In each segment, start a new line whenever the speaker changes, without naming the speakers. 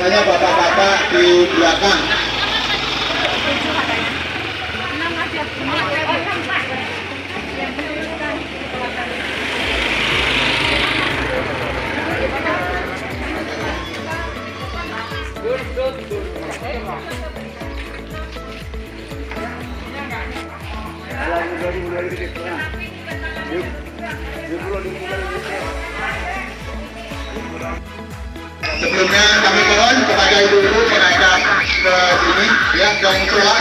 biasanya bapak-bapak di belakang. Sebelumnya kami mohon kepada ibu-ibu menaikkan ke sini, ya, ke musola.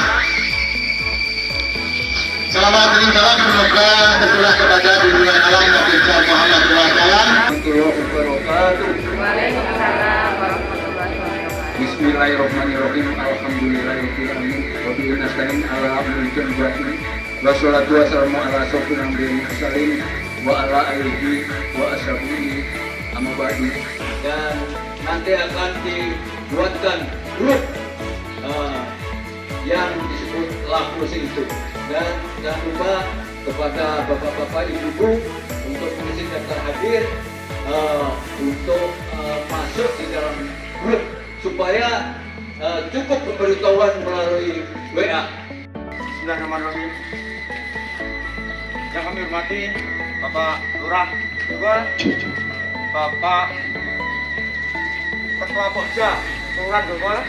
Selamat meninggalkan, semoga tercurah kepada bimbingan alam Nabi Muhammad SAW.
Bismillahirrahmanirrahim. Alhamdulillahirobbilalamin. Wabillahi nasta'in ala amril jannati. Wassalatu wassalamu ala asyrofil anbiya'i wal mursalin wa ala alihi wa ashabihi amma ba'du.
Dan nanti akan dibuatkan grup yang disebut Lakus itu. Dan jangan lupa kepada bapak-bapak ibu-ibu untuk mengisi daftar hadir untuk masuk di dalam grup supaya cukup pemberitahuan melalui WA.
Bismillahirrahmanirrahim. Yang kami hormati Bapak Lurah juga, Bapak Ketua Pokja Kelurahan Grogol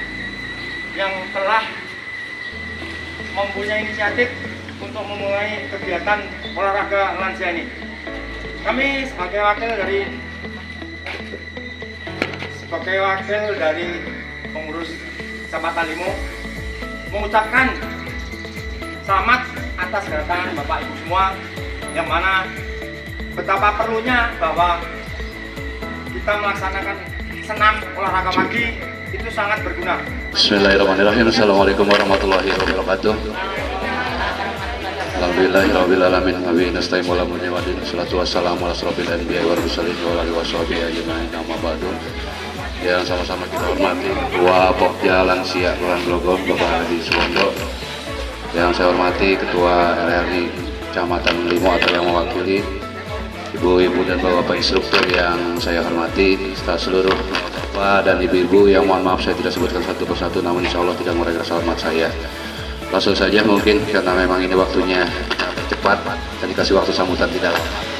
yang telah mempunyai inisiatif untuk memulai kegiatan olahraga lansia ini. Kami sebagai wakil dari pengurus Kecamatan Limo mengucapkan selamat atas kedatangan Bapak Ibu semua, yang mana betapa perlunya bahwa kita melaksanakan senam olahraga pagi itu sangat berguna.
Bismillahirrahmanirrahim. Assalamualaikum warahmatullahi wabarakatuh. Alhamdulillahirabbil alamin. Wa bihi nasta'in wa la ilaha illa anta. Wassalatu wassalamu ala asyrofil anbiya'i wal mursalin wa alihi washabihi ajmain. Amma ba'du. Yang sama-sama kita hormati Ketua Pokja Lansia Kelurahan Grogol Bapak Hadi Suwondo, yang saya hormati Ketua RRI Kecamatan Limo atau yang mewakili ibu-ibu dan bapak-bapak instruktur yang saya hormati, serta seluruh bapak dan ibu-ibu yang mohon maaf saya tidak sebutkan satu persatu, namun insya Allah tidak mengurangi rasa hormat saya. Langsung saja mungkin karena memang ini waktunya cepat dan dikasih waktu sambutan tidak lama.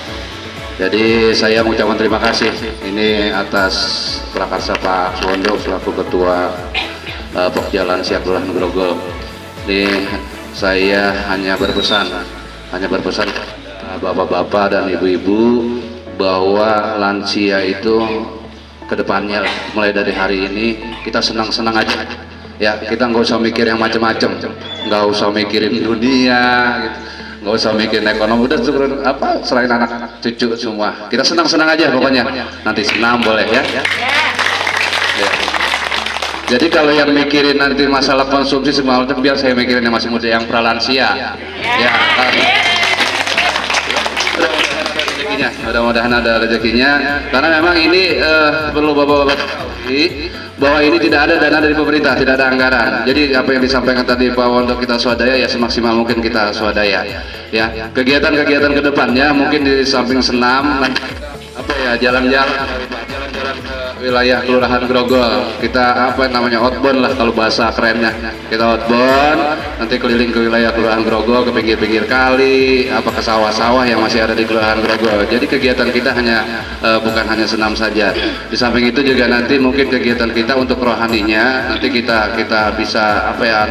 Jadi saya mengucapkan terima kasih ini atas prakarsa Pak Suwondo selaku Ketua Pokja Lansia Kelurahan Grogol. Ini saya hanya berpesan bapak-bapak dan ibu-ibu bahwa lansia itu kedepannya mulai dari hari ini kita senang-senang aja ya, kita nggak usah mikir yang macam-macam, nggak usah mikirin dunia gitu, nggak usah mikirin ekonomi, udah apa selain anak cucu semua kita senang-senang aja pokoknya. Nanti senam boleh ya. Jadi kalau yang mikirin nanti masalah konsumsi semua macam, biar saya mikirin yang masih muda, yang pralansia ya. Mudah-mudahan ada rezekinya, karena memang ini perlu bapak-bapak bahwa ini tidak ada dana dari pemerintah, tidak ada anggaran. Jadi apa yang disampaikan tadi Pak Wondo, kita swadaya ya, semaksimal mungkin kita swadaya ya. Kegiatan-kegiatan ke depannya mungkin di samping senam apa ya, jalan-jalan ke wilayah Kelurahan Grogol, kita apa namanya outbound lah kalau bahasa kerennya, kita outbound nanti keliling ke wilayah Kelurahan Grogol, ke pinggir-pinggir kali, apa ke sawah-sawah yang masih ada di Kelurahan Grogol. Jadi kegiatan kita hanya bukan hanya senam saja. Di samping itu juga nanti mungkin kegiatan kita untuk rohaninya nanti kita bisa apa ya,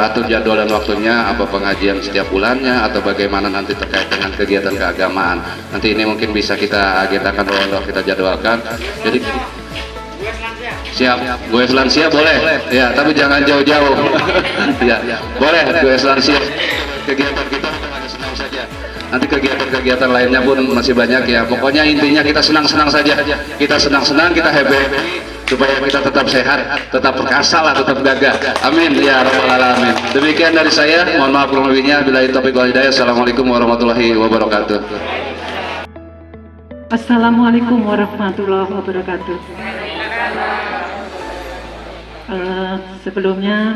atur jadwal dan waktunya, apa pengajian setiap bulannya atau bagaimana nanti terkait dengan kegiatan keagamaan. Nanti ini mungkin bisa kita agendakan, kita jadwalkan. Jadi siap, gue lansia boleh ya, tapi jangan jauh-jauh ya, boleh gue lansia. Kegiatan kita hanya senang saja, nanti kegiatan-kegiatan lainnya pun masih banyak ya. Pokoknya intinya kita senang-senang saja, kita senang-senang, kita happy supaya kita tetap sehat, tetap perkasa lah, tetap gagah. Amin ya rabbal alamin. Demikian dari saya, mohon maaf kurang lebihnya. Billahi taufiq wal hidayah. Assalamualaikum warahmatullahi wabarakatuh.
Assalamualaikum warahmatullahi wabarakatuh. Sebelumnya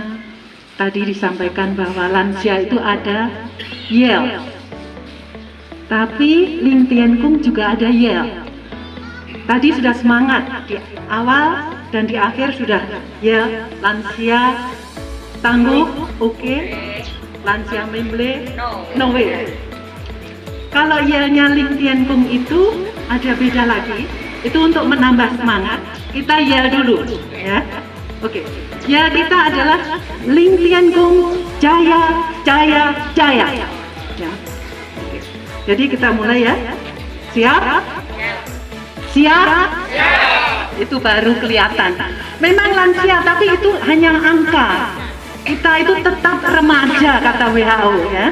tadi disampaikan bahwa lansia itu ada YEL, tapi Ling Tien Kung juga ada YEL. tadi sudah semangat di awal dan di akhir sudah ya, lansia tangguh, oke. Lansia memble, no way. Kalau yelnya Ling Tian Kung itu ada beda lagi, itu untuk menambah semangat. Kita yel dulu, ya. Oke. Ya, kita adalah Ling Tian Kung Jaya Jaya Jaya. Ya. Oke. Jadi kita mulai ya. Siap? Siap? Itu baru kelihatan. Memang lansia, tapi itu hanya angka. Kita itu tetap remaja kata WHO ya.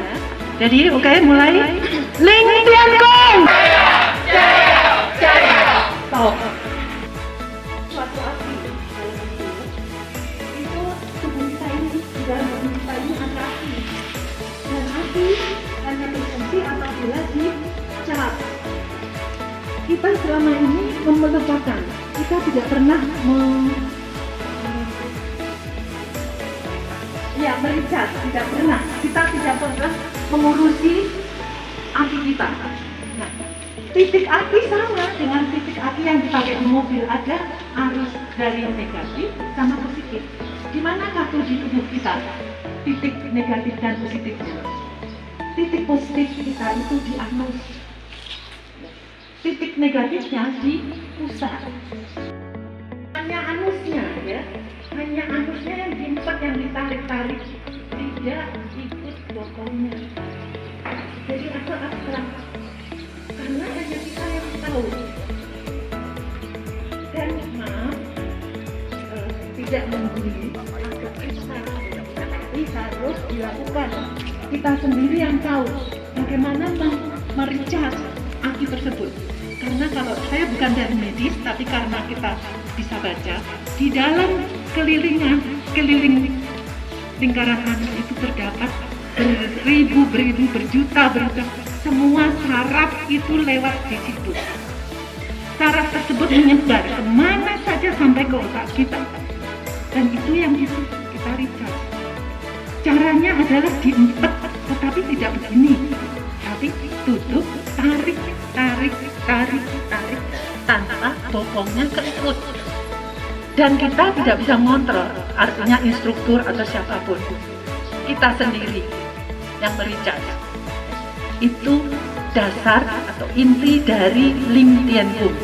Jadi oke, mulai. Ling Tian Kung. Stop. Suatu api itu tubuh kita ini, di dalam tubuh kita ini ada api. Dan api hanya berfungsi apabila dicap. Kita selama ini melupakan. Kita tidak pernah mericat, tidak pernah. Kita tidak pernah mengurusi api kita. Nah, titik api sama dengan titik api yang dipakai di mobil, ada arus dari negatif sama positif. Di manakah tuh di tubuh kita titik negatif dan positifnya? Titik positif kita itu di anus. Titik negatifnya di pusat. Hanya anusnya ya. Hanya anusnya yang diimpet, yang ditarik-tarik, tidak ikut bokongnya. Jadi agak abstrak karena hanya kita yang tahu. Dan maaf, tidak menggurui, agak susah, tapi harus dilakukan. Kita sendiri yang tahu bagaimana mericas api tersebut. Karena kalau saya bukan dari medis, tapi karena kita bisa baca di dalam keliling lingkaran anus itu terdapat beribu, berjuta, semua saraf itu lewat di situ. Saraf tersebut menyebar kemana saja sampai ke otak kita, dan itu yang kita recharge. Caranya adalah diimpet, tetapi tidak begini, tapi tutup, tarik, tanpa bokongnya keikut. Dan kita tidak bisa ngontrol, artinya instruktur atau siapapun. Kita sendiri yang mericas. Itu dasar atau inti dari Ling Tian Kung.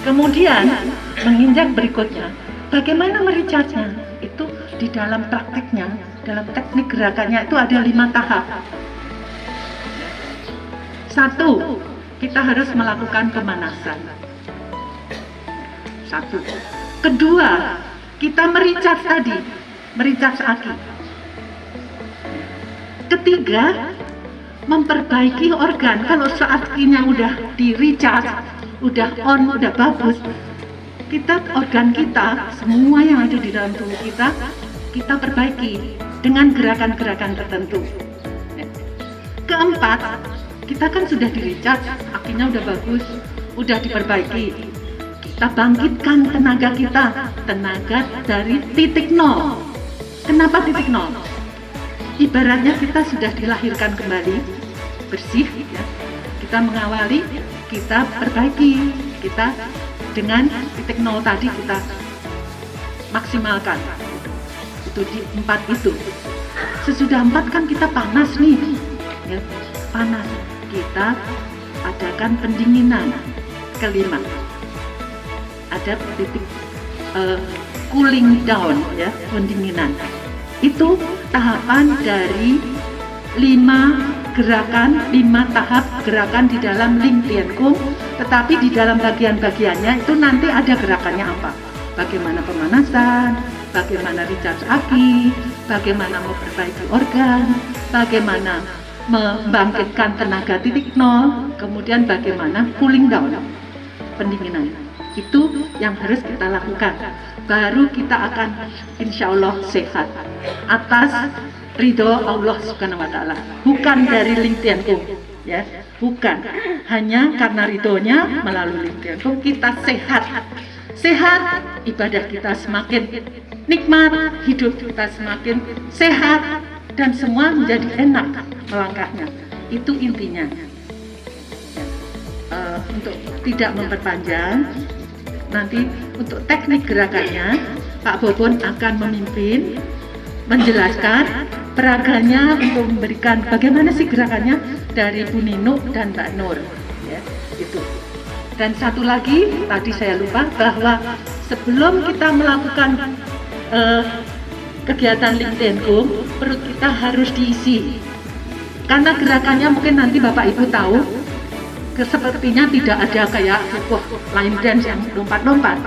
Kemudian menginjak berikutnya, bagaimana mericasnya? Itu di dalam prakteknya, dalam teknik gerakannya itu ada 5 tahap. 1, kita harus melakukan pemanasan. 1. Kedua, kita mericas tadi, mericas aki. Ketiga, memperbaiki organ. Kalau saat akinya udah di-recharge, udah on, udah bagus, kita organ kita, semua yang ada di dalam tubuh kita perbaiki dengan gerakan-gerakan tertentu. Keempat, kita kan sudah di-recharge, akinya udah bagus, udah diperbaiki. Kita bangkitkan tenaga kita, tenaga dari titik nol. Kenapa titik nol? Ibaratnya kita sudah dilahirkan kembali, bersih, ya. Kita mengawali, kita perbaiki, kita dengan titik nol tadi kita maksimalkan. Itu di 4 itu. Sesudah 4 kan kita panas nih, ya, panas. Kita adakan pendinginan. Kelima, ada titik cooling down, ya, pendinginan. Itu tahapan dari 5 gerakan, 5 tahap gerakan di dalam Ling Tian Kung. Tetapi di dalam bagian-bagiannya itu nanti ada gerakannya apa? Bagaimana pemanasan, bagaimana recharge aki, bagaimana memperbaiki organ, bagaimana membangkitkan tenaga titik nol, kemudian bagaimana cooling down, pendinginan. Itu yang harus kita lakukan. Baru kita akan insya Allah sehat atas ridho Allah Subhanahu wa Ta'ala, bukan dari Ling Tian Kung, ya, bukan. Hanya karena ridhonya melalui Ling Tian Kung kita sehat. Sehat, ibadah kita semakin nikmat, hidup kita semakin sehat, dan semua menjadi enak melangkahnya. Itu intinya. untuk tidak memperpanjang, nanti untuk teknik gerakannya Pak Bobon akan memimpin, menjelaskan peraganya untuk memberikan bagaimana sih gerakannya dari Bu Nino dan Mbak Nur, ya, itu. Dan satu lagi tadi saya lupa bahwa sebelum kita melakukan kegiatan LinkedIn perut kita harus diisi, karena gerakannya mungkin nanti Bapak Ibu tahu sepertinya tidak ada kayak line dance yang lompat-lompat,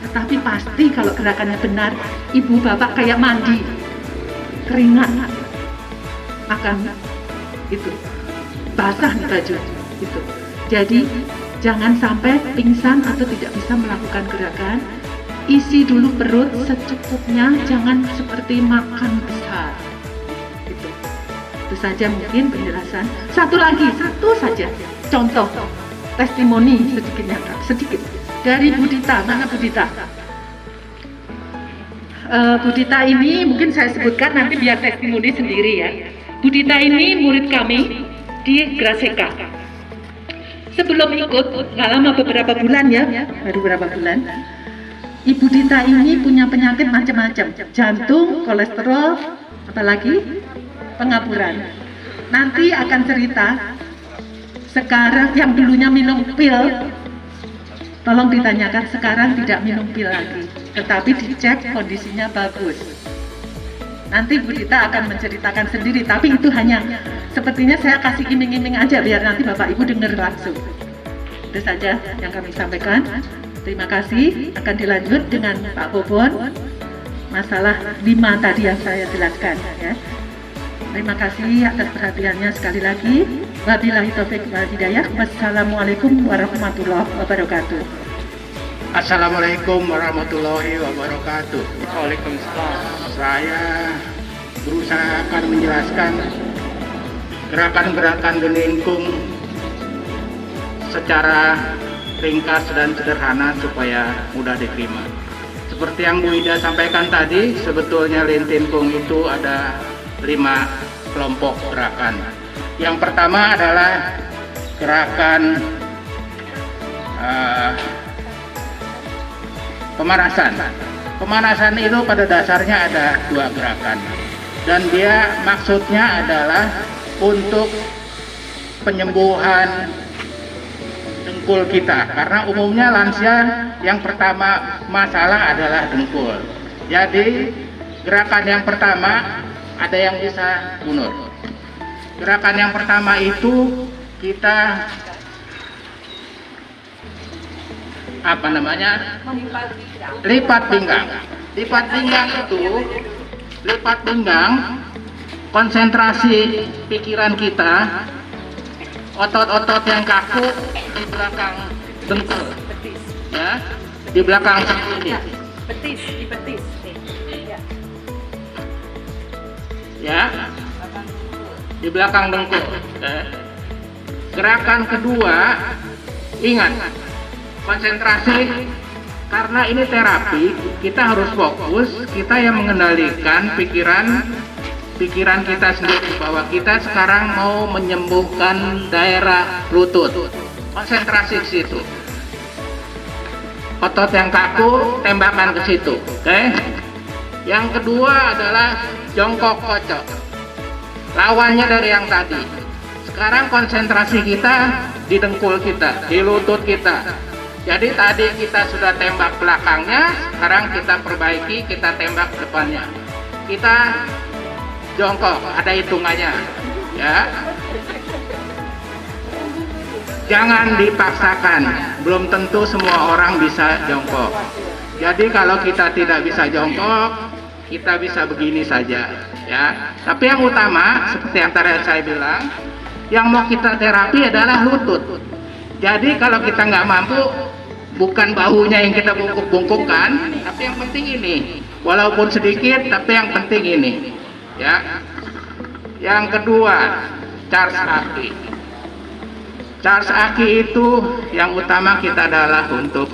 tetapi pasti kalau gerakannya benar Ibu Bapak kayak mandi keringat akan itu basah nih baju itu. Jadi jangan sampai pingsan atau tidak bisa melakukan gerakan. Isi dulu perut secukupnya, jangan seperti makan besar. Itu saja mungkin penjelasan. Satu saja contoh testimoni sedikit dari Bu Dita. Mana Bu Dita? Bu Dita ini mungkin saya sebutkan nanti biar testimoni sendiri ya. Bu Dita ini murid kami di Graseka. Sebelum ikut, nggak lama beberapa bulan ya, baru beberapa bulan. Ibu Dita ini punya penyakit macam-macam, jantung, kolesterol, apalagi pengapuran. Nanti akan cerita. Sekarang yang dulunya minum pil, tolong ditanyakan sekarang tidak minum pil lagi, tetapi dicek kondisinya bagus. Nanti Bu Dita akan menceritakan sendiri, tapi itu hanya sepertinya saya kasih iming-iming aja biar nanti Bapak Ibu dengar langsung. Itu saja yang kami sampaikan. Terima kasih. Akan dilanjut dengan Pak Bobon masalah 5 tadi yang saya jelaskan ya. Terima kasih atas perhatiannya sekali lagi. Wabillahi taufiq wal hidayah. Wassalamualaikum warahmatullahi wabarakatuh.
Assalamualaikum warahmatullahi wabarakatuh. Waalaikumsalam. Saya berusaha akan menjelaskan gerakan-gerakan Geningkung secara ringkas dan sederhana supaya mudah diterima. Seperti yang Bu Ida sampaikan tadi, sebetulnya Lintinkung itu ada 5 kelompok gerakan. Yang pertama adalah gerakan pemanasan. Pemanasan itu pada dasarnya ada 2 gerakan, dan dia maksudnya adalah untuk penyembuhan dengkul kita, karena umumnya lansia yang pertama masalah adalah dengkul. Jadi gerakan yang pertama ada yang bisa mundur. Gerakan yang pertama itu kita lipat pinggang. Lipat pinggang itu, lipat pinggang, konsentrasi pikiran kita, otot-otot yang kaku di belakang dengkul, ya, di belakang ini,
Betis.
ya, di belakang dengkul. Gerakan kedua, ingat, konsentrasi, karena ini terapi, kita harus fokus, kita yang mengendalikan pikiran kita sendiri, bahwa kita sekarang mau menyembuhkan daerah lutut. Konsentrasi ke situ. Otot yang kaku, tembakan ke situ. Oke? Yang kedua adalah jongkok kocok. Lawannya dari yang tadi. Sekarang konsentrasi kita di dengkul kita, di lutut kita. Jadi tadi kita sudah tembak belakangnya, sekarang kita perbaiki, kita tembak depannya. Kita jongkok, ada hitungannya, ya. Jangan dipaksakan, belum tentu semua orang bisa jongkok. Jadi kalau kita tidak bisa jongkok, kita bisa begini saja, ya. Tapi yang utama, seperti yang tadi saya bilang, yang mau kita terapi adalah lutut. Jadi kalau kita nggak mampu, bukan bahunya yang kita bungkuk-bungkukkan, tapi yang penting ini, walaupun sedikit, tapi yang penting ini, ya. Yang kedua, charge aki. Charge aki itu yang utama kita adalah untuk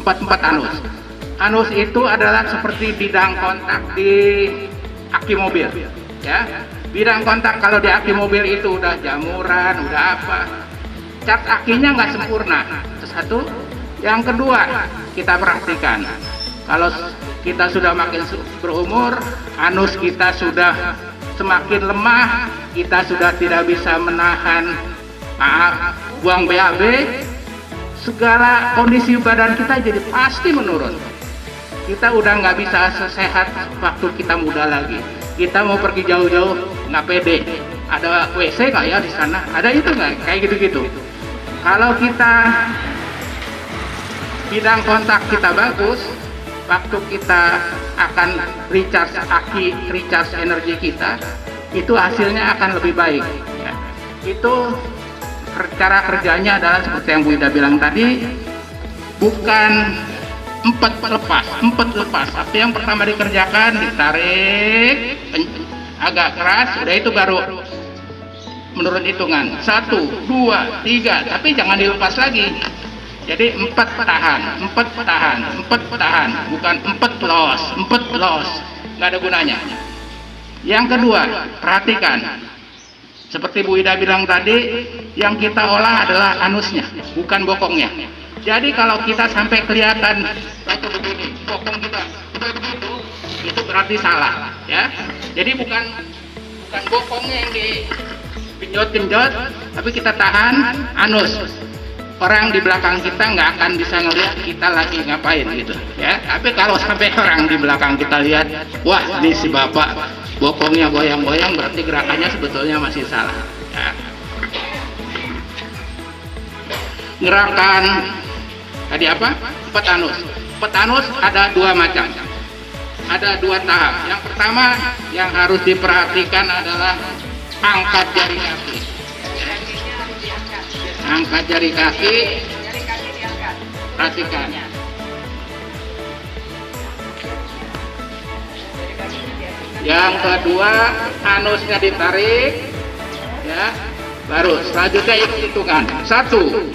empat anus. Anus itu adalah seperti bidang kontak di aki mobil, ya. Bidang kontak kalau di aki mobil itu udah jamuran, udah apa, charge akinya nggak sempurna. Itu satu. Yang kedua, kita perhatikan, kalau kita sudah makin berumur, anus kita sudah semakin lemah, kita sudah tidak bisa menahan buang BAB, segala kondisi badan kita jadi pasti menurun. Kita udah nggak bisa sesehat waktu kita muda lagi. Kita mau pergi jauh-jauh nggak pede. Ada WC nggak ya di sana? Ada itu nggak? Kayak gitu-gitu. Kalau kita bidang kontak kita bagus, waktu kita akan recharge energi kita, itu hasilnya akan lebih baik. Ya. Itu cara kerjanya adalah seperti yang Bu Ida bilang tadi, bukan empat lepas. Tapi yang pertama dikerjakan, ditarik agak keras, udah itu baru menurut hitungan 1, 2, 3, tapi jangan dilepas lagi. Jadi 4 tahan, bukan 4 los, nggak ada gunanya. Yang kedua, perhatikan, seperti Bu Ida bilang tadi, yang kita olah adalah anusnya, bukan bokongnya. Jadi kalau kita sampai kelihatan waktu begini, bokong kita begitu, itu berarti salah, ya. Jadi bukan bokongnya yang digenjot, tapi kita tahan anus. Orang di belakang kita nggak akan bisa ngelihat kita lagi ngapain gitu, ya. Tapi kalau sampai orang di belakang kita lihat, wah ini si bapak bokongnya goyang-goyang, berarti gerakannya sebetulnya masih salah, ya. Gerakan tadi apa? Petanus ada 2 macam, ada 2 tahap. Yang pertama yang harus diperhatikan adalah angkat jari kaki. Angkat jari kaki, perhatikan. Yang kedua, anusnya ditarik, ya. Baru selanjutnya hitungan 1, 2,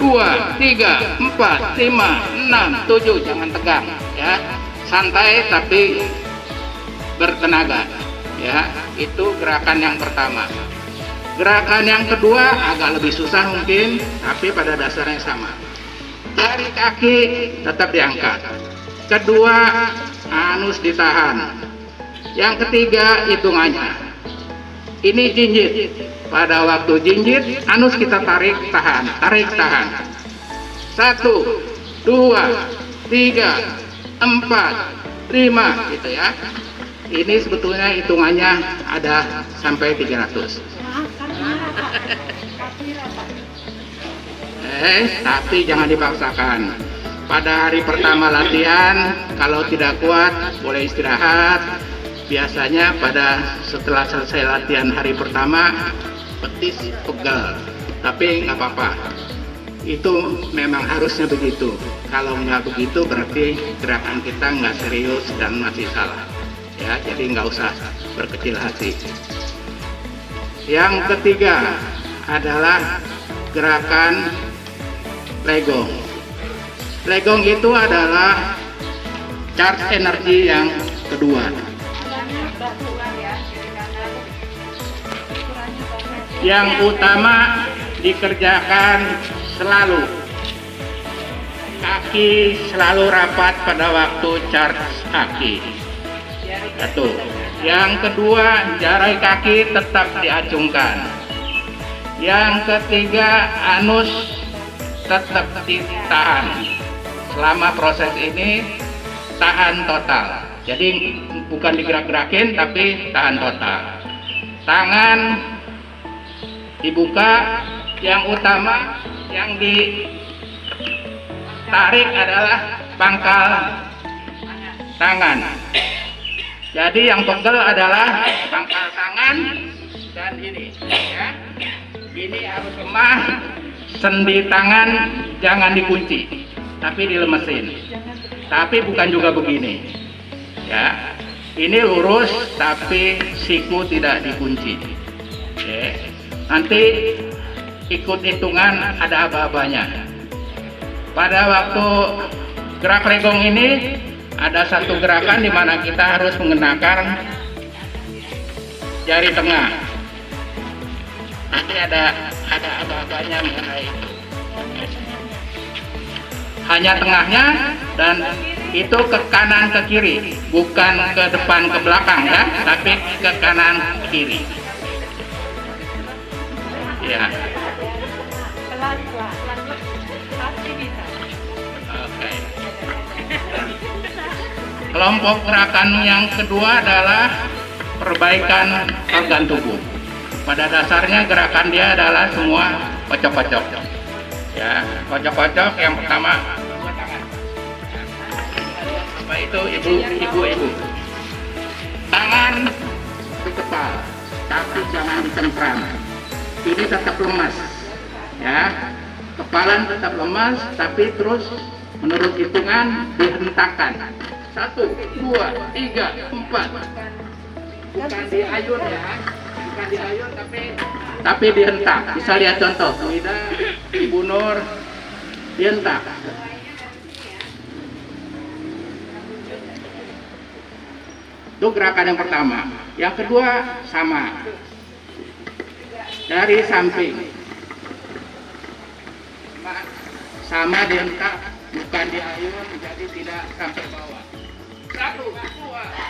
3, 4, 5, 6, 7, jangan tegang, ya. Santai tapi bertenaga, ya. Itu gerakan yang pertama. Gerakan yang kedua agak lebih susah mungkin, tapi pada dasarnya sama. Jari kaki tetap diangkat. Kedua, anus ditahan. Yang ketiga, hitungannya. Ini jinjit. Pada waktu jinjit, anus kita tarik, tahan. 1, 2, 3, 4, 5, gitu ya. Ini sebetulnya hitungannya ada sampai 300. Tapi jangan dipaksakan. Pada hari pertama latihan, kalau tidak kuat boleh istirahat. Biasanya setelah selesai latihan hari pertama, betis pegal, tapi nggak apa-apa. Itu memang harusnya begitu. Kalau nggak begitu berarti gerakan kita nggak serius dan masih salah, ya. Jadi nggak usah berkecil hati. Yang ketiga adalah gerakan legong. Legong itu adalah charge energi yang kedua. Yang utama dikerjakan selalu. Kaki selalu rapat pada waktu charge kaki. Satu. Yang kedua, jari kaki tetap diacungkan. Yang ketiga, anus tetap ditahan. Selama proses ini tahan total. Jadi bukan digerak-gerakin tapi tahan total. Tangan dibuka, yang utama yang ditarik adalah pangkal tangan. Jadi yang pegel adalah pangkal tangan dan ini, ya. Ini harus lemah, sendi tangan jangan dikunci, tapi dilemesin. Tapi bukan juga begini, ya. Ini lurus tapi siku tidak dikunci. Oke. Nanti ikut hitungan ada aba-abanya. Pada waktu gerak legong ini ada satu gerakan di mana kita harus mengenakan jari tengah. Nanti ada apa-apanya mengenai itu. Hanya tengahnya dan itu ke kanan ke kiri, bukan ke depan ke belakang ya, tapi ke kanan ke kiri. Ya. Oke. Kelompok gerakan yang kedua adalah perbaikan organ tubuh. Pada dasarnya gerakan dia adalah semua kocok-kocok. Ya, kocok-kocok yang pertama. Apa itu ibu? Tangan di kepala, tapi jangan dicengkram. Ini tetap lemas. Ya, kepala tetap lemas, tapi terus menurut hitungan dihentakkan. 1, 2, 3, 4. Bukan diayun ya, bukan diayun tapi dihentak. Bisa lihat contoh, Wida, Ibu Nur, dihentak. Itu gerakan yang pertama. Yang kedua sama, dari samping, sama dihentak, bukan diayun, jadi tidak sampai bawah. 1, 2,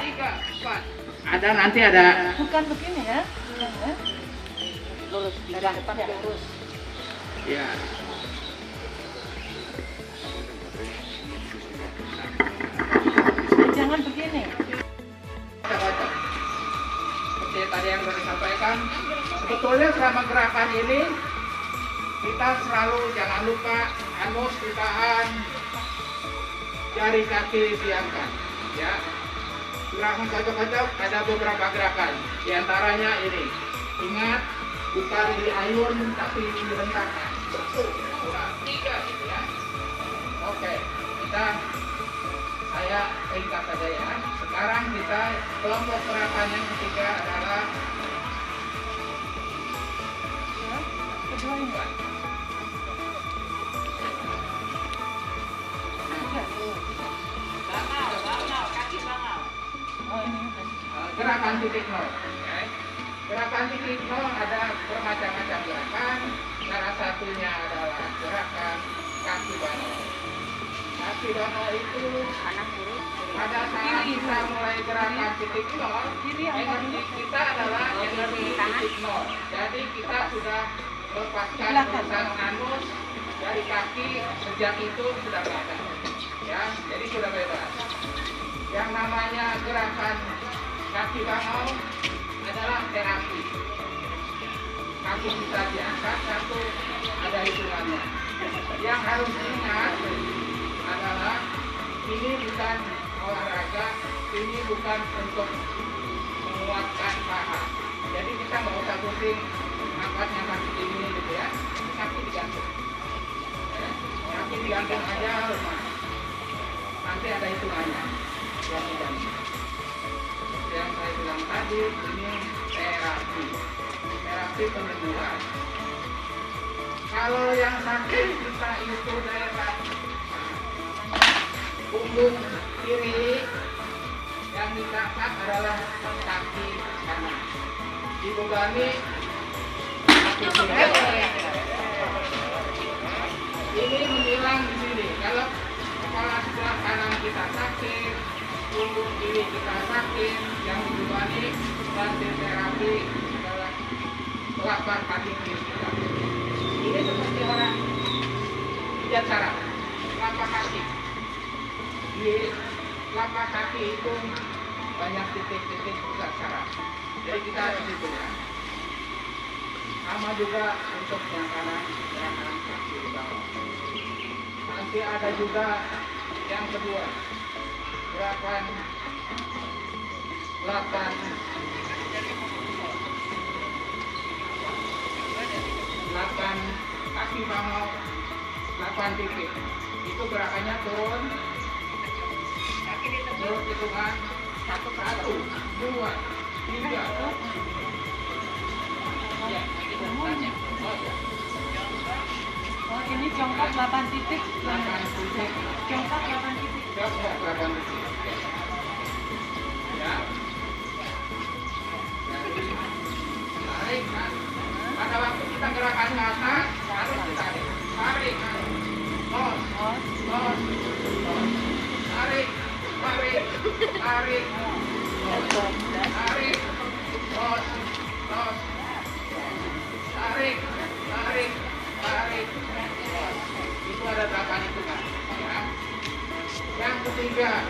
3, 4. Ada nanti ada.
Bukan begini ya. Lurus, depan lurus.
Ya.
Jangan begini.
Seperti tadi yang sudah disampaikan, sebetulnya selama gerakan ini kita selalu jangan lupa anus ditahan, jari kaki diangkat, ya. Gerakan kocok-kocok ada beberapa gerakan, diantaranya ini. Ingat, bukan diayun tapi dihentakkan. 1, 2, 3 gitu ya. Oke, saya ringkas saja ya. Sekarang kita kelompok gerakan yang ketiga adalah
Kedua ini.
gerakan titik nol. Okay. Gerakan titik nol ada bermacam-macam gerakan. Salah satunya adalah gerakan kaki banol. Kaki banol itu pada saat kita mulai gerakan titik nol, energi kita adalah energi titik nol. Jadi kita sudah lepaskan urusan anus dari kaki, sejak itu sudah bebas. Ya, jadi sudah bebas. Yang namanya gerakan kaki banol adalah terapi. Kaki bisa diangkat, satu ada hitungannya. Yang harus diingat adalah ini bukan olahraga, ini bukan untuk menguatkan paha. Jadi kita nggak usah pusing angkatnya kaki ini gitu ya. Kaki digantung. Ya, kaki digantung aja lemah. Nanti ada hitungannya. Yang saya bilang tadi ini terapi penyembuhan. Kalau yang sakit kita itu daerah punggung kiri, yang ditangkap adalah kaki kanan. Dibebani kaki kiri. Ini menilang di sini. Kalau kepala sebelah kanan kita sakit, punggung kiri kita sakit, yang dibebani dan terapi adalah telapak kaki kiri kita. Ini seperti orang pijat saraf, telapak kaki. Di telapak kaki itu banyak titik-titik pusat saraf. Jadi kita di situ ya. Sama juga untuk yang kanan, kaki di bawah. Nanti ada juga yang kedua, gerakan 8 kaki bangal 8 titik. Itu gerakannya turun hitungan 1, 2, 3. Ya,
Oh, ini jongkok 8 titik.
8 titik.
Jongkok 8 titik.
Jongkok 8 titik. Ya. Tarik kan. Pada pada waktu kita gerakan ke atas harus kita tarik, los, los, tarik, tarik, tarik, los, tarik, los, los, tarik, tarik, tarik, los. Itu ada 8 hitungan. Ya. Yang ketiga,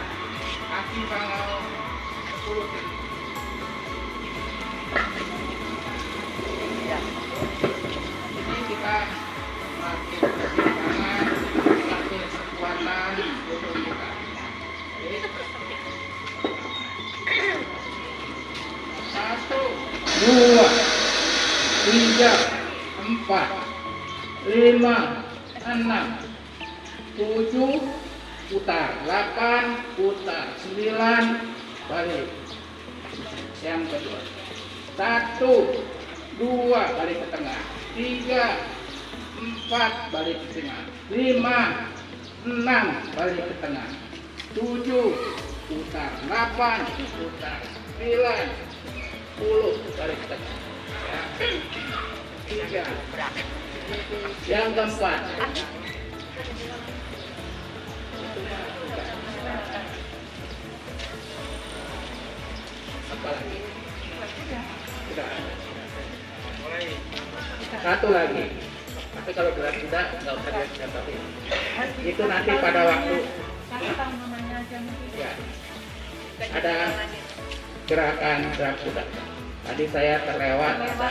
kaki pangau 10 kali. Ini kita melatih keseimbangan, melatih kekuatan untuk kita. Oke. 1, 2, 3, 4, 5, 6, 7, putar, 8, putar, 9, balik. Yang kedua, 1, 2, balik ke tengah, 3, 4, balik ke tengah, 5, 6, balik ke tengah, 7, putar, 8, putar, 9, 10, balik ke tengah. Ya. 3. Yang keempat, apa lagi? Sudah. Satu lagi. Tapi kalau gerak sudah nggak usah dicapatin. Itu nanti pada waktu. Ya. Ada gerakan gerak kuda. Tadi saya terlewat ada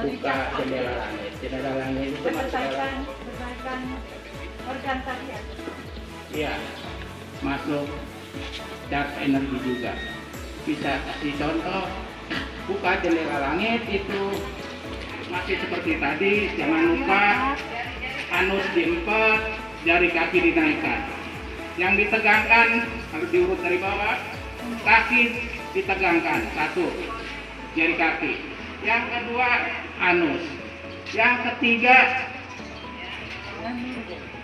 buka jendela langit. Jendela langit itu masalah. Iya, masuk dark energy juga. Bisa kasih contoh, buka jendela langit itu masih seperti tadi. Jangan lupa anus diempet, jari kaki dinaikkan. Yang ditegangkan harus diurut dari bawah. Kaki ditegangkan, 1, jari kaki. Yang kedua, anus. Yang ketiga,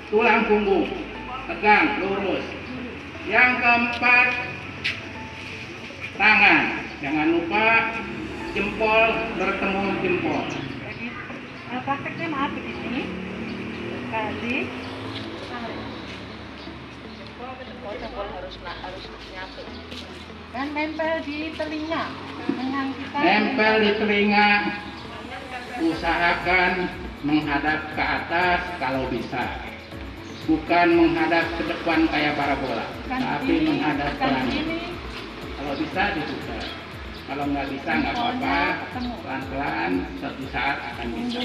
tulang punggung, tegang, lurus. Yang keempat, tangan. Jangan lupa jempol bertemu jempol.
Prakteknya maaf di sini. Kali. Jempol harus nyatu. Dan nempel di telinga. Dengan kita
Nempel di telinga. Usahakan menghadap ke atas kalau bisa. Bukan menghadap ke depan kayak parabola, tapi menghadap ke langit. Kalau bisa dibuka. Kalau nggak bisa nggak apa-apa, pelan-pelan suatu saat akan bisa.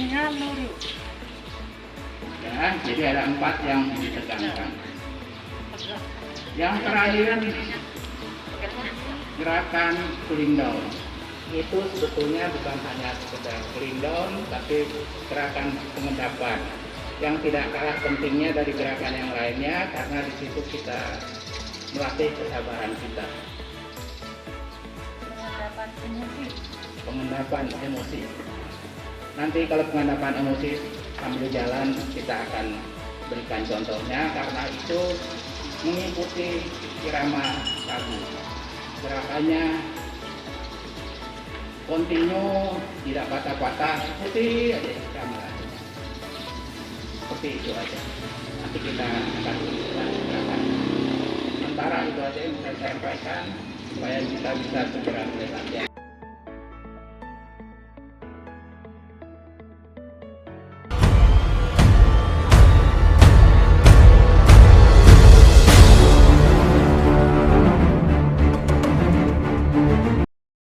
Ya, jadi ada 4 yang ditegangkan. Yang terakhir, gerakan cooling down. Itu sebetulnya bukan hanya sekedar cooling down, tapi gerakan pengendapan yang tidak kalah pentingnya dari gerakan yang lainnya, karena di situ kita melatih kesabaran kita. Pengendapan emosi. Nanti kalau pengendapan emosi sambil jalan kita akan berikan contohnya, karena itu mengikuti irama lagu. Gerakannya kontinu, tidak patah-patah, seperti aja irama. Seperti itu aja. Nanti kita akan gerakan. Sementara itu aja yang saya sampaikan supaya kita bisa segera mulai latihan.